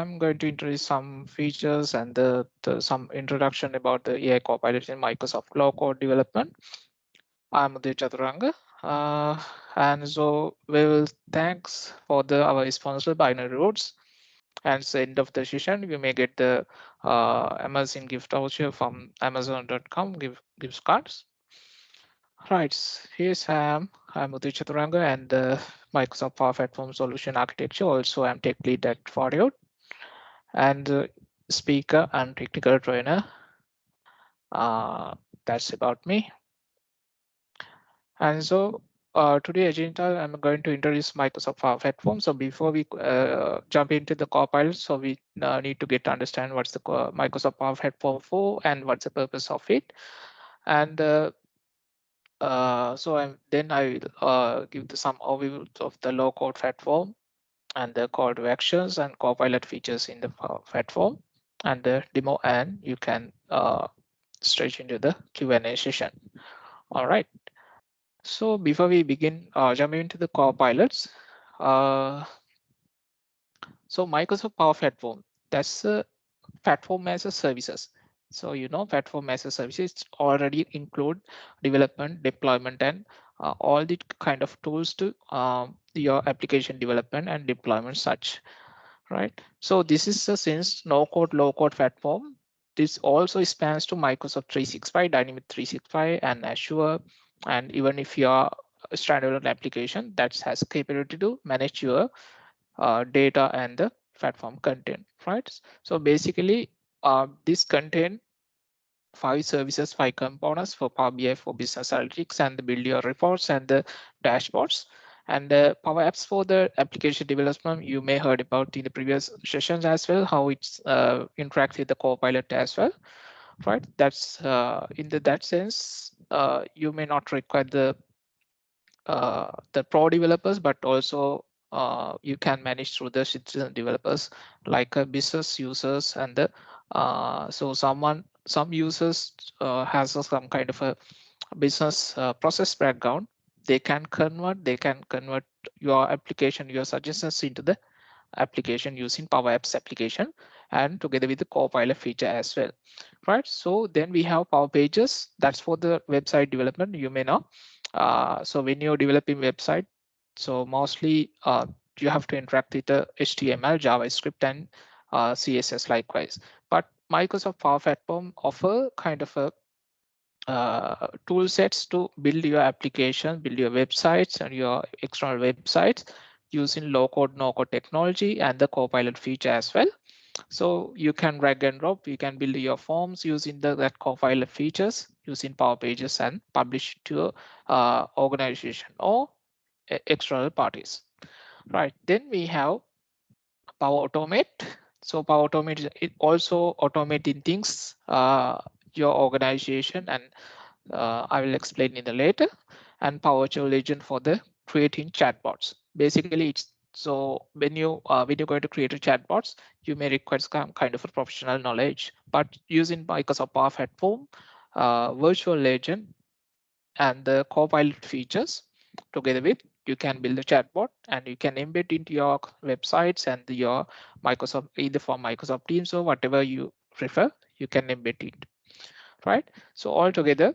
I'm going to introduce some features and some introduction about the AI Copilot in Microsoft Low Code development. I'm Udaya Chathuranga. And so we will thanks for our sponsor Binary Roots. And at the end of the session, you may get the Amazon gift voucher from Amazon.com gift cards. Right, here's I'm Udaya Chathuranga and Microsoft Power Platform Solution Architecture. Also, I'm tech lead at Foreo and speaker and technical trainer. That's about me. And so today agenda, I'm going to introduce Microsoft Power Platform. So before we jump into the Copilot, so we need to get to understand what's the Microsoft Power Platform for and what's the purpose of it. And then I will give some overview of the low code platform and the call to actions and Copilot features in the platform and the demo, and you can straight into the Q&A session. All right. So before we begin jumping into the Copilots, uh, so Microsoft Power Platform, that's a platform as a services. So platform as a services already include development, deployment, and all the kind of tools to your application development and deployment such. Right. So this is a since no code, low code platform. This also spans to Microsoft 365, Dynamics 365, and Azure. And even if you are a standalone application that has capability to manage your data and the platform content, right? So basically, this content 5 services, 5 components for Power BI for business analytics and the build your reports and the dashboards. And Power Apps for the application development, you may heard about in the previous sessions as well, how it's interact with the Copilot as well, right? That's that sense, you may not require the pro developers, but also you can manage through the citizen developers like business users and the some users has some kind of a business process background. They can convert your application, your suggestions into the application using Power Apps application and together with the Copilot feature as well, right? So then we have Power Pages. That's for the website development. You may know. So when you're developing website, so mostly you have to interact with the HTML, JavaScript, and CSS likewise. But Microsoft Power Platform offer kind of a tool sets to build your application, build your websites and your external websites using low code, no code technology and the Copilot feature as well. So you can drag and drop, you can build your forms using that Copilot features using Power Pages and publish to organization or external parties. Right, then we have Power Automate. So Power Automate it also automating things, your organization, and I will explain in the later. And Power Virtual Agent for the creating chatbots. Basically, it's so when you're going to create a chatbots, you may require some kind of a professional knowledge. But using Microsoft Power Platform, Virtual Agent and the Copilot features together with you can build a chatbot and you can embed into your websites and your Microsoft either for Microsoft Teams or whatever you prefer, you can embed it, right? So altogether,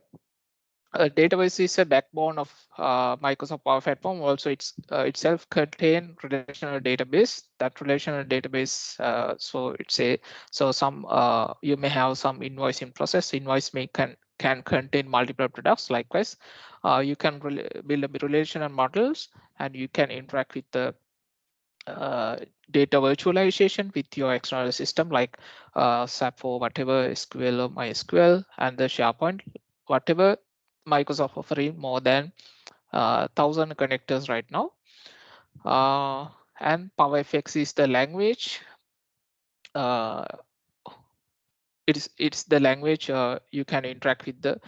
database is a backbone of Microsoft Power Platform. Also, it's itself contain relational database. That relational database, so it's a so some you may have some invoicing process. Invoice can contain multiple products. Likewise, you can build a relational models and you can interact with the data virtualization with your external system like SAP or whatever SQL or MySQL and the SharePoint, whatever Microsoft offering more than 1,000 connectors right now. And PowerFX is the language. Uh, it's the language you can interact with the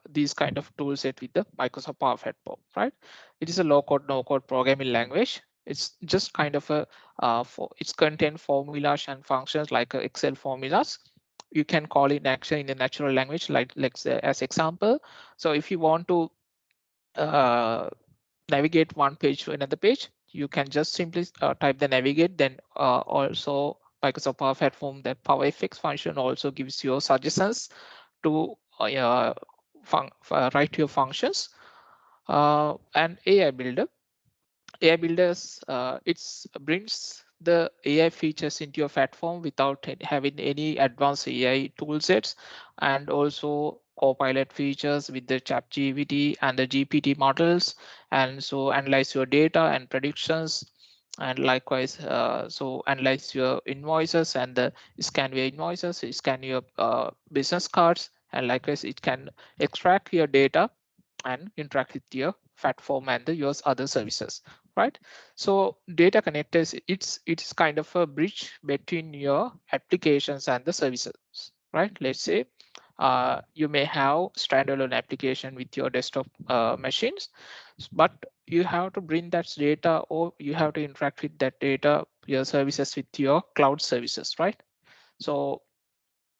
these kind of tool set with the Microsoft Power Platform, right? It is a low code no code programming language. It's just kind of a it's contain formulas and functions like Excel formulas. You can call it actually in a natural language like let's say as example. So if you want to navigate one page to another page, you can just simply type the navigate, then also Microsoft Power Platform, that Power Effects function also gives you suggestions to write your functions. And AI Builder. AI builders, it brings the AI features into your platform without having any advanced AI tool sets, and also Copilot features with the ChatGPT and the GPT models, and so analyze your data and predictions, and likewise, so analyze your invoices and the scan your invoices, scan your business cards, and likewise, it can extract your data and interact with your platform and your other services, right? So data connectors, it's kind of a bridge between your applications and the services, right? Let's say you may have standalone application with your desktop machines, but you have to bring that data, or you have to interact with that data, your services, with your cloud services, right? So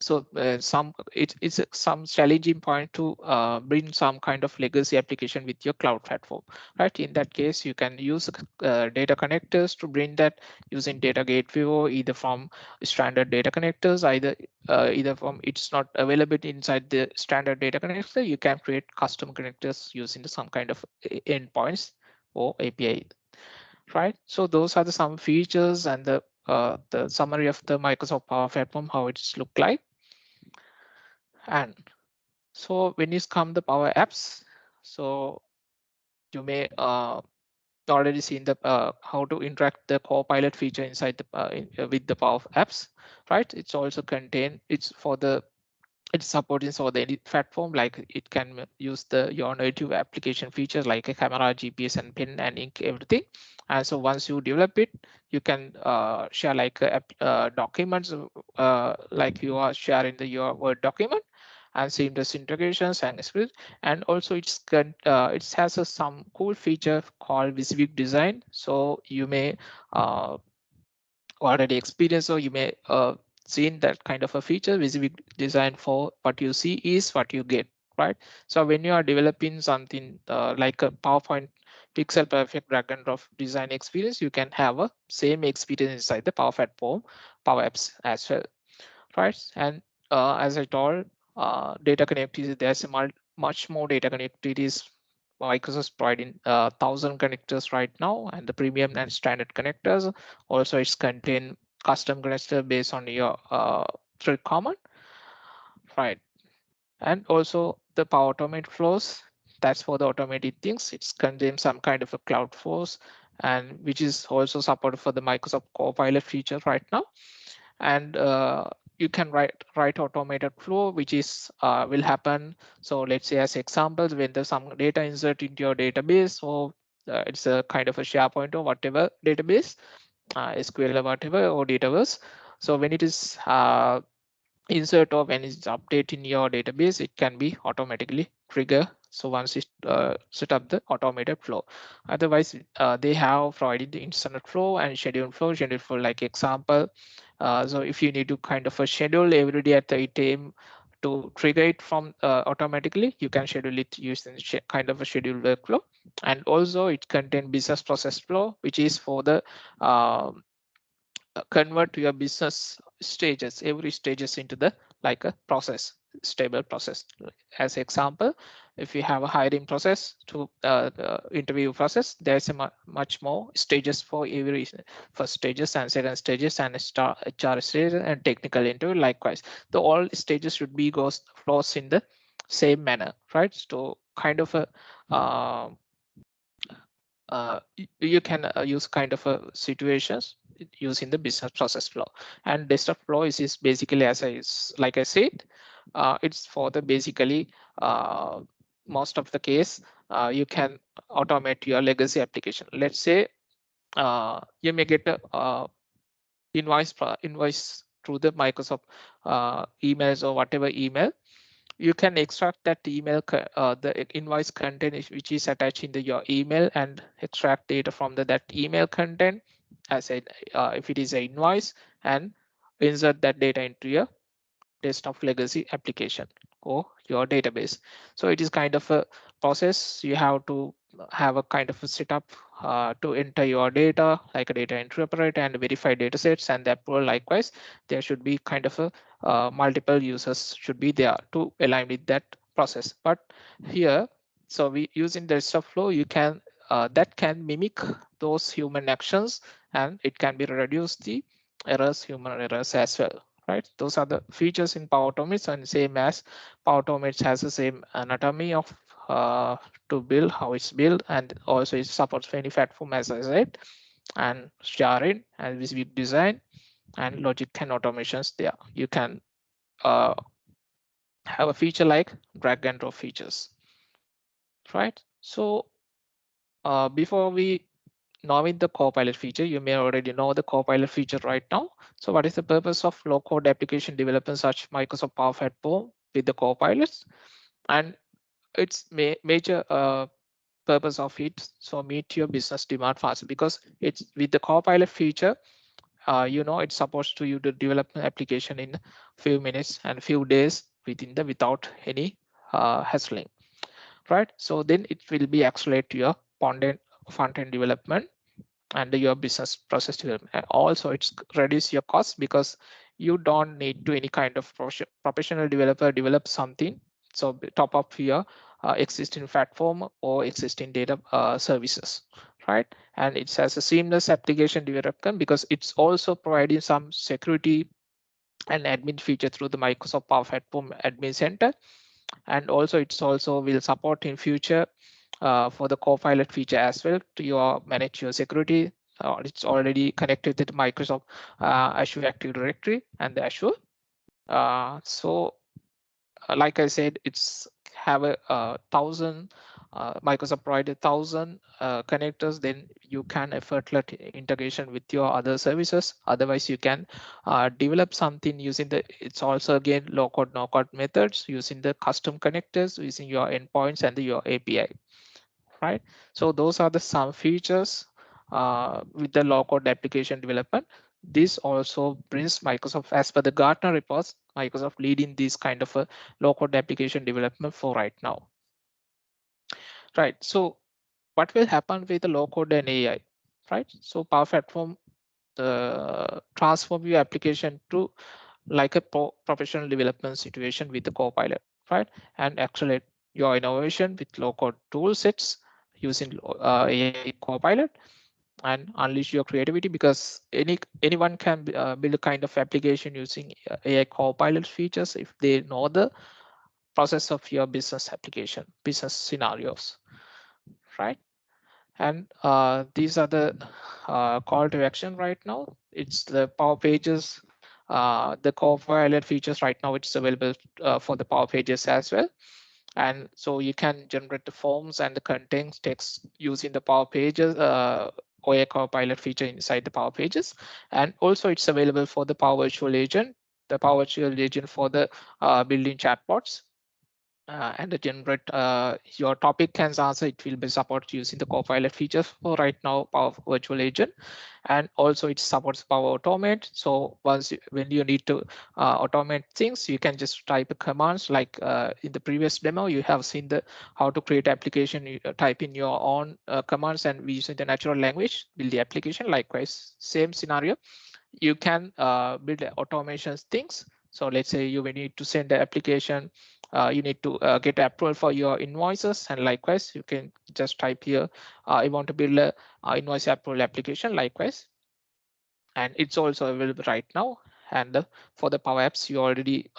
it's some challenging point to bring some kind of legacy application with your cloud platform, right? In that case, you can use data connectors to bring that using data gateway, or either from standard data connectors, either from it's not available inside the standard data connector, you can create custom connectors using some kind of endpoints or API, right? So those are the some features and the summary of the Microsoft Power Platform, how it's look like. And so when you come the Power Apps, so you may already seen the how to interact the Copilot feature inside with the Power Apps, right? It's also contain, it's for the, it's supporting for the edit platform, like it can use the your native application features like a camera, GPS, and pin and ink, everything. And so once you develop it, you can share like documents, like you are sharing your Word document, and seamless integrations and scripts. And also it has some cool feature called Visible Design. So you may uh, already experienced, or you may seen that kind of a feature, Visible Design. For what you see is what you get, right? So when you are developing something like a PowerPoint pixel perfect drag and drop design experience, you can have a same experience inside the Power Platform, Power Apps as well, right? And as I told, data connectivity, there's much more data connectivities. Microsoft providing 1,000 connectors right now, and the premium and standard connectors. Also, it's contain custom connector based on your thread command, right? And also the Power Automate flows. That's for the automated things. It's contains some kind of a cloud flows, and which is also supported for the Microsoft Copilot feature right now. And you can write automated flow, which is will happen. So let's say as examples, when there's some data insert into your database, or it's a kind of a SharePoint or whatever database, SQL or whatever, or Dataverse. So when it is insert, or when it's update in your database, it can be automatically trigger. So once it set up the automated flow. Otherwise, they have provided the instant flow and schedule flow like example. So if you need to kind of a schedule every day at the 8 a.m. to trigger it from automatically, you can schedule it using kind of a scheduled workflow. And also it contains business process flow, which is for the convert your business stages, every stages into the like a process, stable process. As example, if you have a hiring process to interview process, there's a much more stages for every first stages and second stages and star HR stage and technical interview. Likewise, the all stages should be goes flows in the same manner, right? So kind of a you can use kind of a situations using the business process flow. And desktop flow is basically, like I said, it's for the basically most of the case you can automate your legacy application. Let's say you may get a invoice through the Microsoft emails or whatever email. You can extract that email, the invoice content which is attached in your email, and extract data from that email content, as said, if it is an invoice, and insert that data into your desktop legacy application or your database. So it is kind of a process, you have to have a kind of a setup to enter your data, like a data entry operator, and verify data sets and the approval. Likewise, there should be kind of a multiple users should be there to align with that process. But here, so we using the rest of flow, you can that can mimic those human actions, and it can be reduce the errors, human errors as well. Right, those are the features in Power Automate, and same as Power Automate has the same anatomy of to build, how it's built, and also it supports any platform as I said, and sharing and with design and logic and automations there. You can uh, have a feature like drag and drop features, right? So before we now with the Copilot feature, you may already know the Copilot feature right now. So what is the purpose of low-code application development such Microsoft Power Platform with the Copilots? And its major purpose of it, so meet your business demand faster, because it's with the Copilot feature, it's supposed to you to develop an application in few minutes and few days within the without any hassling, right? So then it will be accelerate your front-end development and your business process development. And also it's reduce your cost, because you don't need to any kind of professional developer develop something. So top up your existing platform or existing data services, right? And it has a seamless application development, because it's also providing some security and admin feature through the Microsoft Power Platform Admin Center. And also it's also will support in future for the Copilot feature as well to your manage your security. It's already connected to the Microsoft Azure Active Directory and the Azure. So like I said, it's have a, thousand Microsoft provided thousand connectors. Then you can effortless integration with your other services. Otherwise, you can develop something using the. It's also again low code no code methods using the custom connectors using your endpoints and your API. Right. So those are the some features with the low code application development. This also brings Microsoft, as per the Gartner reports, Microsoft leading this kind of a low code application development for right now. Right. So what will happen with the low code and AI? Right. So Power Platform transform your application to like a professional development situation with the Copilot, right? And accelerate your innovation with low code tool sets using AI Copilot, and unleash your creativity, because anyone can build a kind of application using AI Copilot features if they know the process of your business application, business scenarios, right? And these are the call to action right now. It's the Power Pages, the Copilot features right now. It's available for the Power Pages as well. And so you can generate the forms and the contents text using the Power Pages OA Copilot feature inside the Power Pages. And also it's available for the Power Virtual Agent, the Power Virtual Agent for the building chatbots, and generate your topic can answer. It will be support using the Copilot features for right now Power Virtual Agent. And also it supports Power Automate. So when you need to automate things, you can just type commands like in the previous demo you have seen the how to create application. You type in your own commands, and we using the natural language build the application. Likewise, same scenario, you can build automations things. So let's say you will need to send the application, you need to get approval for your invoices, and likewise you can just type here I want to build a invoice approval application. Likewise, and it's also available right now. And for the Power Apps, you already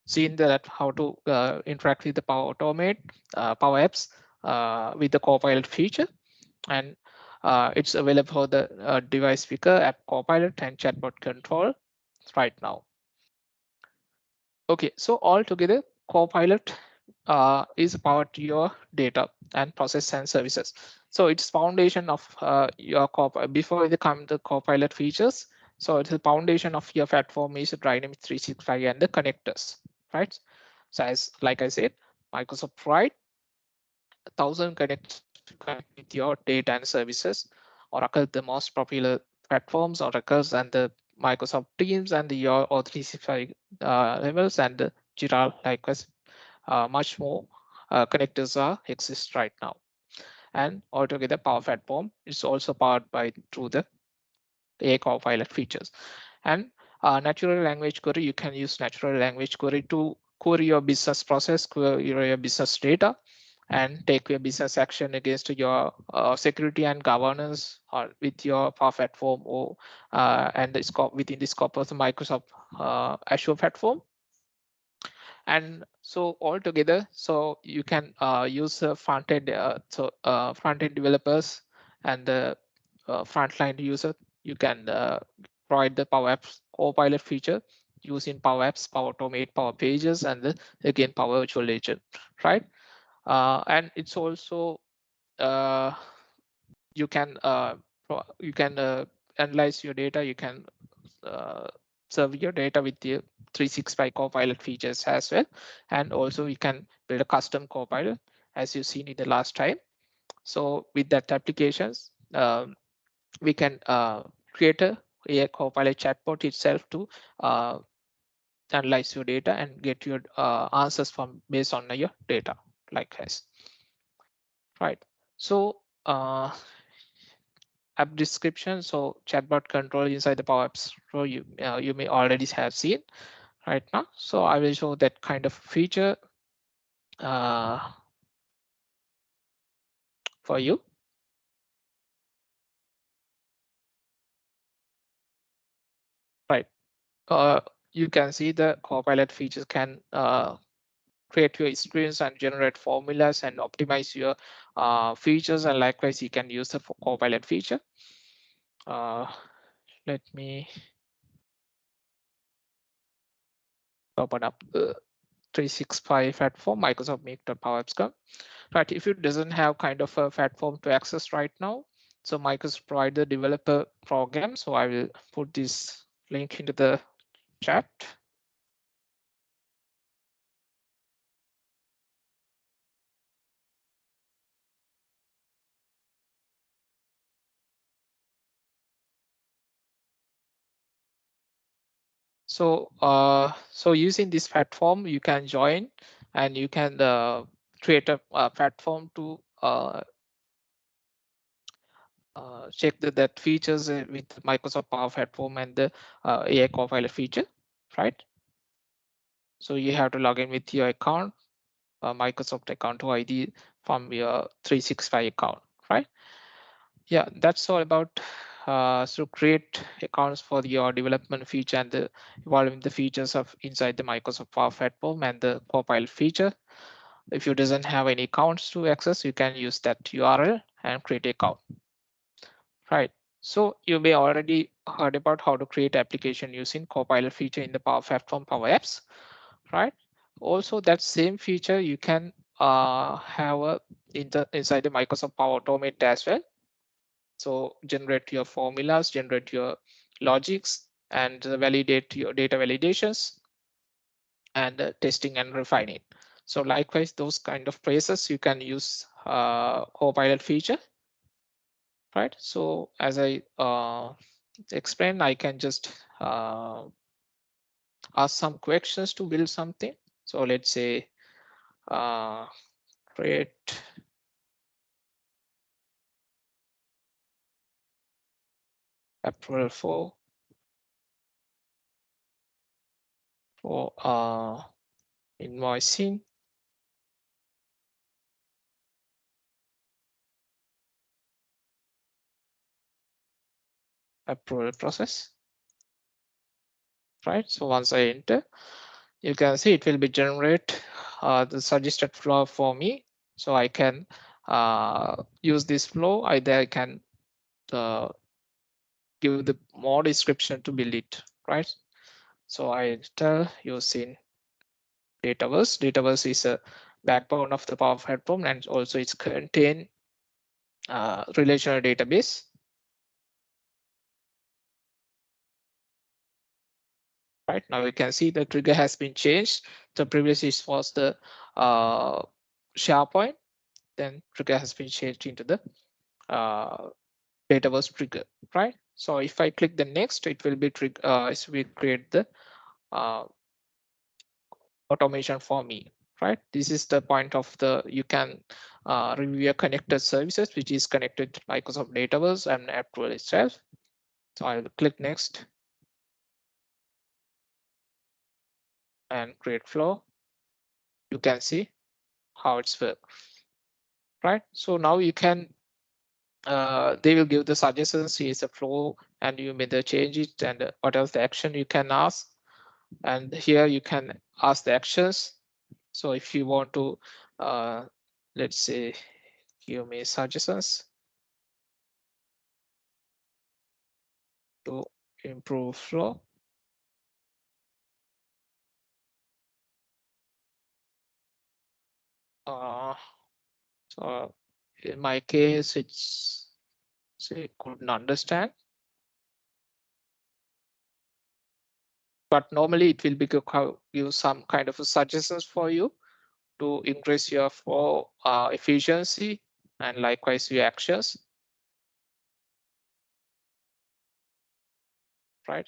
seen that how to interact with the Power Automate Power Apps with the Copilot feature. And it's available for the device speaker, app Copilot, and chatbot control right now. Okay, so altogether, Copilot is about your data and process and services. So it's foundation of your before they come the Copilot features. So it's the foundation of your platform is Dynamics 365 and the connectors, right? So as like I said, Microsoft provide 1,000 connectors to connect with your data and services. Oracle, the most popular platforms, Oracle's and the Microsoft Teams and your O365 levels, and Jira, likewise, much more. connectors are exist right now. And altogether, Power Platform is also powered by through the AI Copilot features. And natural language query, you can use natural language query to query your business process, query your business data, and take your business action against your security and governance or with your Power Platform or and the scope within the scope of the Microsoft Azure platform. And so altogether, so you can use front end, front end developers and the frontline user. You can provide the Power Apps Copilot feature using Power Apps, Power Automate, Power Pages, and the, again Power Virtual Agent, right? And it's also uh, you can analyze your data. You can uh, serve your data with the 365 Copilot features as well. And also you can build a custom Copilot as you've seen in the last time. So with that applications, we can create a AI Copilot chatbot itself to analyze your data and get your answers from based on your data like this. Right. So app description. So chatbot control inside the Power Apps Pro, you may already have seen right now. So I will show that kind of feature for you. Right. You can see the Copilot features can create your screens and generate formulas and optimize your features. And likewise, you can use the Copilot feature. Let me open up the 365 platform, Microsoft Meet Power Apps. Right, if it doesn't have kind of a platform to access right now, so Microsoft provide the developer program. So I will put this link into the chat. So so using this platform, you can join and you can create a platform to check that features with Microsoft Power Platform and the AI Copilot feature, right? So you have to log in with your account, Microsoft account or ID from your 365 account, right? Yeah, that's all about so create accounts for your development feature and the evolving the features of inside the Microsoft Power Platform and the Copilot feature. If you doesn't have any accounts to access, you can use that URL and create an account. Right. So you may already heard about how to create application using Copilot feature in the Power Platform Power Apps, right? Also, that same feature you can have inside the Microsoft Power Automate as well. So generate your formulas, generate your logics, and validate your data validations and testing and refining. So likewise, those kind of places you can use Copilot feature, right? So as I explained, I can just ask some questions to build something. So let's say create approval for invoicing, approval process, right? So once I enter, you can see it will be generate the suggested flow for me. So I can use this flow. Either I can give the more description to build it, right? So I enter using Dataverse. Dataverse is a backbone of the Power Platform, and also it's contain relational database. Right now we can see the trigger has been changed. So previously it was the SharePoint, then trigger has been changed into the Dataverse trigger, right? So if I click the next, it will be it will create the automation for me, right? This is the point of the, you can review your connected services, which is connected to Microsoft Dataverse and AppTool itself. So I'll click next and create flow. You can see how it's work, right? So now you can, they will give the suggestions, here's the flow, and you may change it, and what else the action you can ask. And here you can ask the actions. So if you want to, let's say, give me suggestions to improve flow. So in my case, it's, say, couldn't understand. But normally it will be give some kind of suggestions for you to increase your flow efficiency, and likewise your actions, right?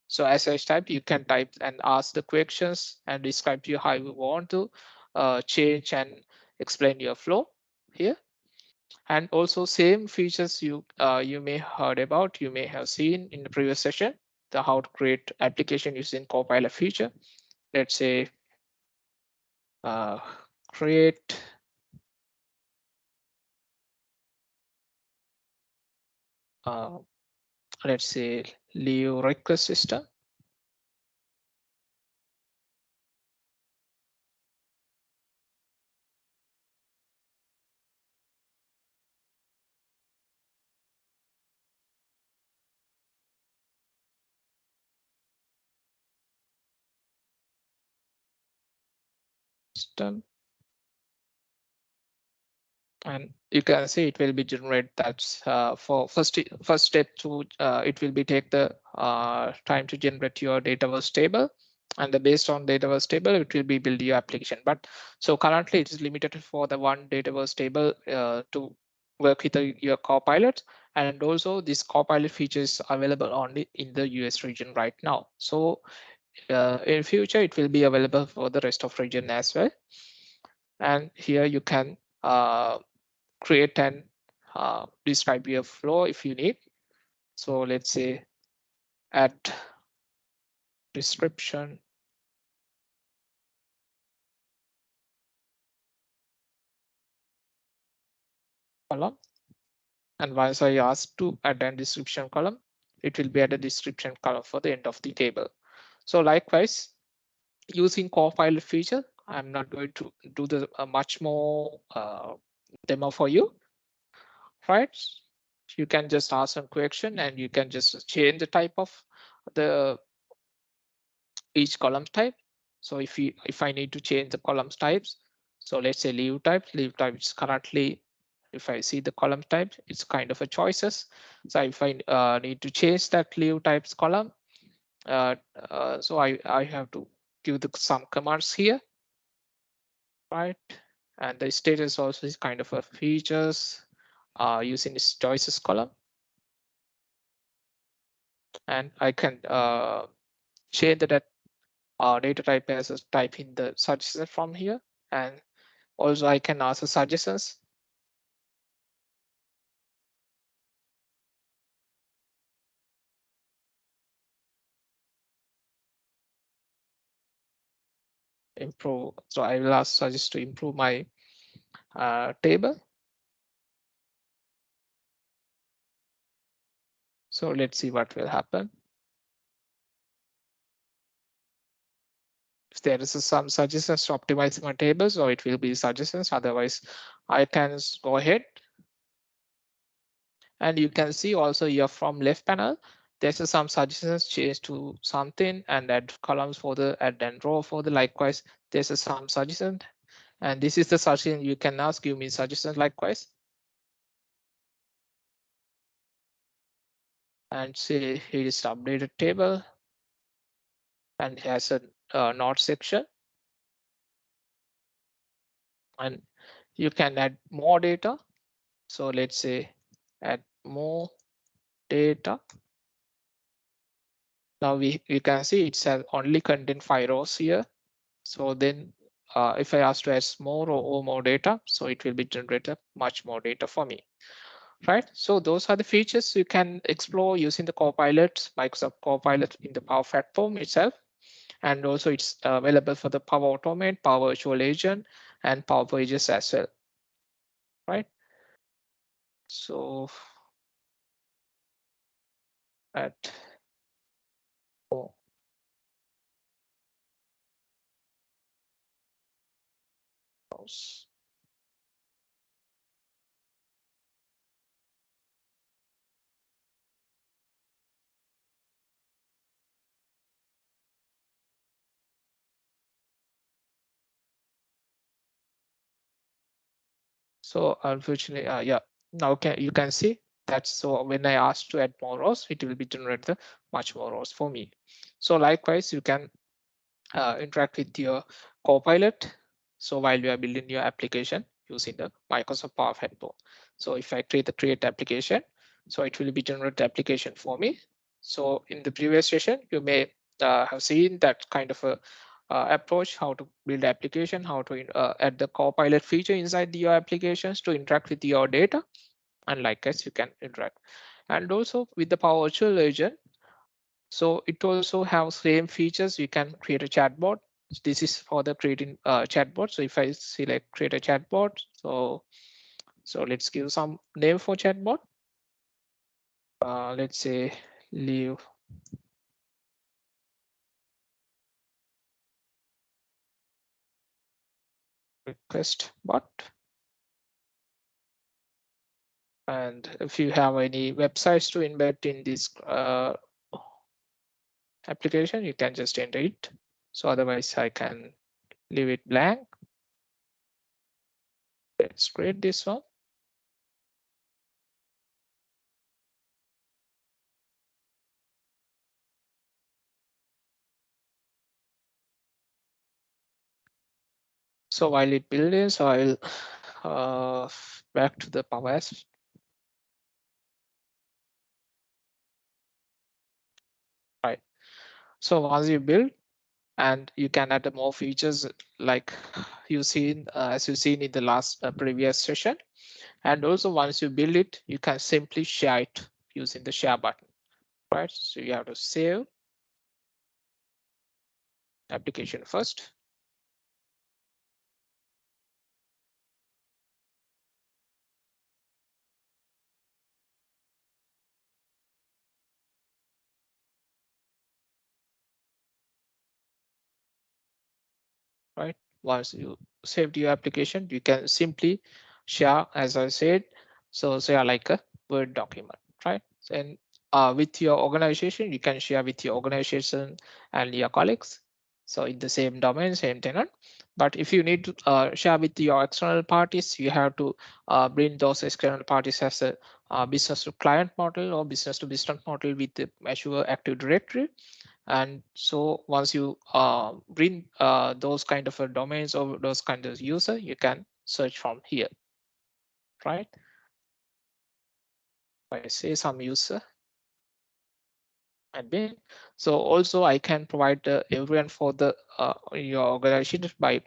So as I type, you can type and ask the questions and describe to you how you want to change and explain your flow here. And also same features you may heard about, you may have seen in the previous session, the how to create application using Copilot feature. Let's say create let's say leave request system. System, and you can see it will be generate. That's for first step to it will be take the time to generate your Dataverse table, and based on Dataverse table it will be build your application. But so currently it is limited for the one Dataverse table to work with your Copilot, and also this Copilot feature is available only in the US region right now. So in future it will be available for the rest of region as well. And here you can create and describe your flow if you need. So let's say add description column, and once I ask to add a description column, it will be at a description column for the end of the table. So likewise, using Copilot feature, I'm not going to do the much more demo for you, right? You can just ask some question and you can just change the type of the each column type. So if I need to change the columns types, so let's say leave type is currently, if I see the column type, it's kind of a choices. So if I need to change that leave types column, so I have to give some commands here, right? And the status also is kind of a features using this choices column. And I can change that data type as a type in the suggestion from here. And also I can ask suggestions. Improve. So I will ask suggest to improve my table. So let's see what will happen. If there is some suggestions to optimize my table, so it will be suggestions. Otherwise, I can go ahead. And you can see also here from left panel, there's some suggestions change to something and add columns for the add and row for the likewise. There's some suggestion, and this is the suggestion you can ask, give me suggestions likewise. And say here is updated table and has a node section. And you can add more data. So let's say add more data. Now we can see it's only contain 5 rows here. So then if I ask to add more data, so it will be generated much more data for me. Right, so those are the features you can explore using the Copilot, Microsoft Copilot in the Power Platform itself. And also it's available for the Power Automate, Power Virtual Agent, and Power Pages as well. Right, so at oh, so unfortunately, yeah, now you can see that. So when I ask to add more rows, it will be generated much more rows for me. So likewise, you can interact with your Copilot. So while you are building your application using the Microsoft Power Platform. So if I create application, so it will be generate the application for me. So in the previous session, you may have seen that kind of a approach, how to build application, how to add the Copilot feature inside your applications to interact with your data, and likewise you can interact. And also with the Power Virtual Agent, so it also has same features. You can create a chatbot. This is for the creating chatbot. So if I select create a chatbot, so let's give some name for chatbot. Let's say leave request bot. And if you have any websites to embed in this application, you can just enter it. So otherwise I can leave it blank. Let's create this one. So while it builds, so I'll back to the Power Apps. Right. So once you build, and you can add more features like you seen as you seen in the last previous session. And also once you build it, you can simply share it using the share button. Right. So you have to save application first. Right. Once you saved your application, you can simply share, as I said, so share like a Word document, right? And with your organization, you can share with your organization and your colleagues. So in the same domain, same tenant. But if you need to share with your external parties, you have to bring those external parties as a business to client model or business to business model with the Azure Active Directory. And so once you bring those kind of domains or those kind of user, you can search from here, right? I say some user admin. So also I can provide everyone for the your organization by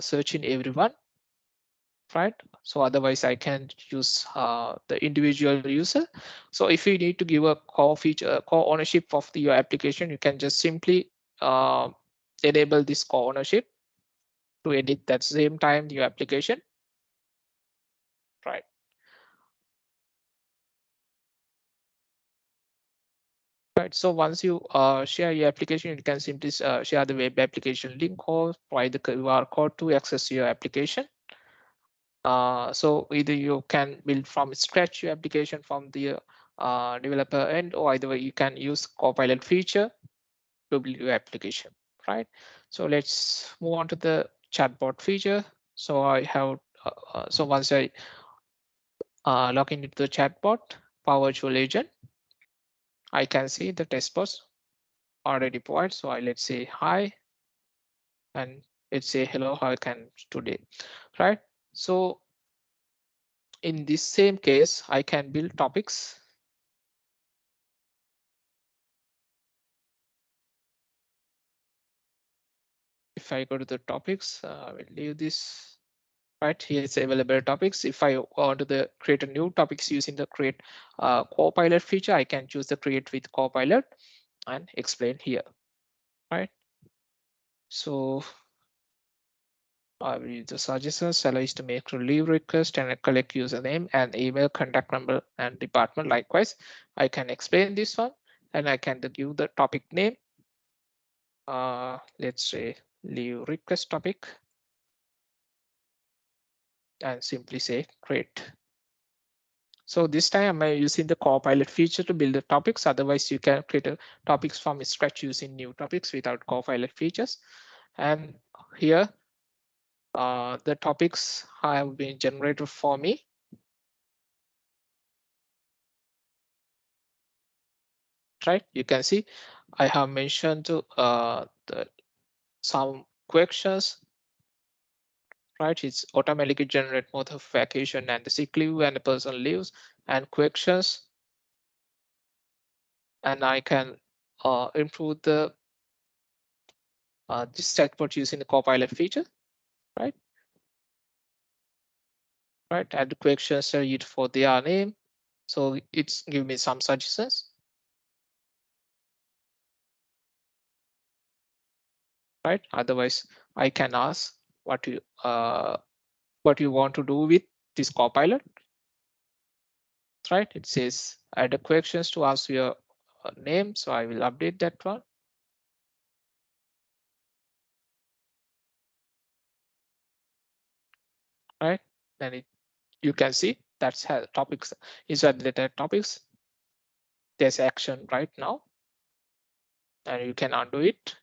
searching everyone, right? So otherwise I can use the individual user. So if you need to give a core feature, core ownership of your application, you can just simply enable this core ownership to edit that same time your application, right? Right. So once you share your application, you can simply share the web application link or provide the QR code to access your application. So either you can build from scratch your application from the developer end, or either way you can use Copilot feature to build your application, right? So let's move on to the chatbot feature. So I have so once I log into the chatbot Power Virtual Agent, I can see the test box already provided. So let's say hi, and let's say hello, how can today, right? So in this same case, I can build topics. If I go to the topics, I will leave this. Right here it's available topics. If I want to create a new topics using the create Copilot feature, I can choose the create with Copilot and explain here. Right. So I will use the suggestions allows to make leave request and collect username and email, contact number and department. Likewise, I can explain this one and I can give the topic name. Let's say leave request topic and simply say create. So this time I'm using the Copilot feature to build the topics. Otherwise, you can create a topics from scratch using new topics without Copilot features. And here, the topics have been generated for me. Right, you can see I have mentioned some questions. Right, it's automatically generate both of vacation and the sick leave and the person leaves and questions. And I can improve the this chatbot using the Copilot feature. Right. Right, add the questions it for their name. So it's give me some suggestions. Right, otherwise I can ask what you want to do with this Copilot. Right, it says add the questions to ask your name, so I will update that one. Right, then you can see that's how topics inside the topics. There's action right now, and you can undo it,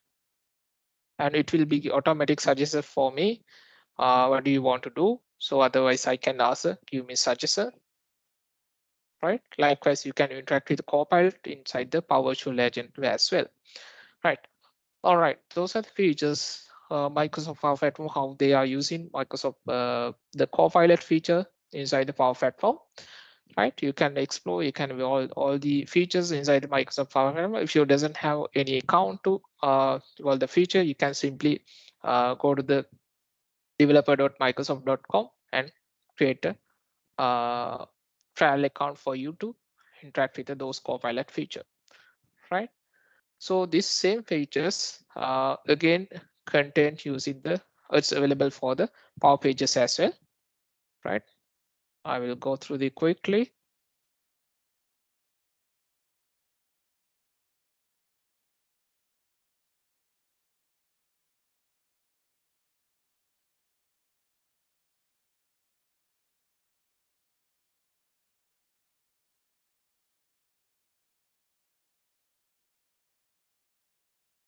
and it will be automatic suggestion for me. What do you want to do? So otherwise, I can ask give me suggestion. Right, likewise, you can interact with Copilot inside the PowerShell agent as well. Right. All right, those are the features Microsoft Power Platform, how they are using Microsoft the Copilot feature inside the Power Platform. Right, you can explore, you can view all the features inside the Microsoft Power Platform. If you doesn't have any account to the feature, you can simply go to the developer.microsoft.com and create a trial account for you to interact with those Copilot feature. Right. So these same features again content using it's available for the Power Pages as well. Right. I will go through the quickly.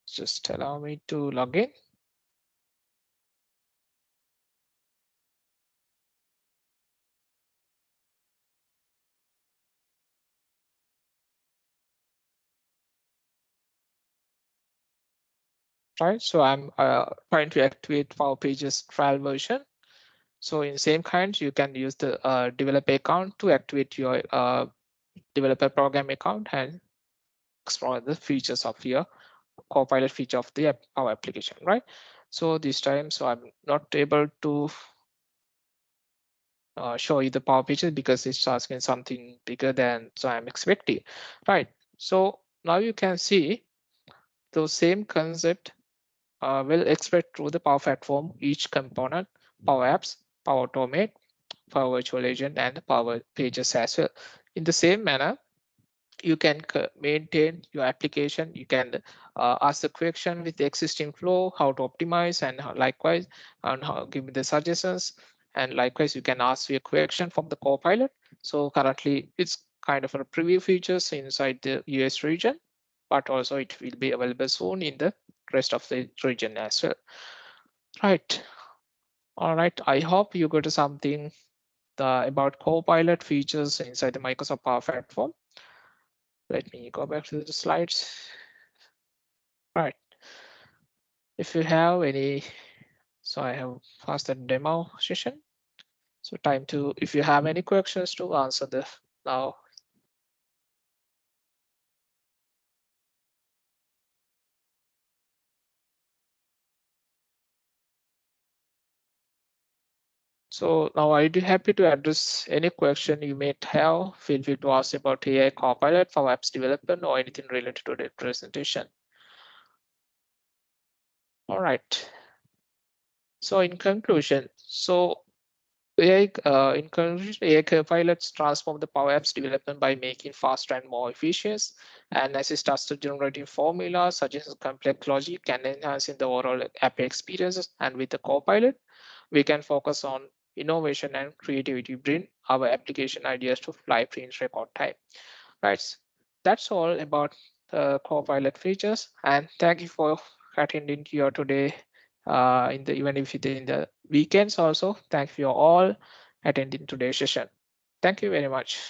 Just allow me to log in. Right, so I'm trying to activate Power Pages trial version. So in same kind, you can use the developer account to activate your developer program account and explore the features of your Copilot feature of the Power application. Right. So this time, so I'm not able to show you the Power Pages because it's asking something bigger than so I'm expecting. Right. So now you can see the same concept will express through the Power Platform, each component, Power Apps, Power Automate, Power Virtual Agent, and Power Pages as well. In the same manner, you can maintain your application. You can ask the question with the existing flow, how to optimize, and likewise, and how give me the suggestions. And likewise, you can ask your question from the Copilot. So currently, it's kind of a preview features inside the US region, but also it will be available soon in the rest of the region as well. Right. All right. I hope you got something about Copilot features inside the Microsoft Power Platform. Let me go back to the slides. Right. If you have any, so I have passed the demo session. So time to, if you have any questions to answer the now. So now I'd be happy to address any question you may have. Feel free to ask about AI Copilot for apps development or anything related to the presentation. All right. So in conclusion, in conclusion, AI Copilots transform the Power Apps development by making faster and more efficient, and assist us to generating formulas, suggest complex logic, and enhancing the overall app experiences. And with the Copilot, we can focus on innovation and creativity, bring our application ideas to life in record time. Right. That's all about the Copilot features. And thank you for attending here today. In the even if it in the weekends also. Thank you all attending today's session. Thank you very much.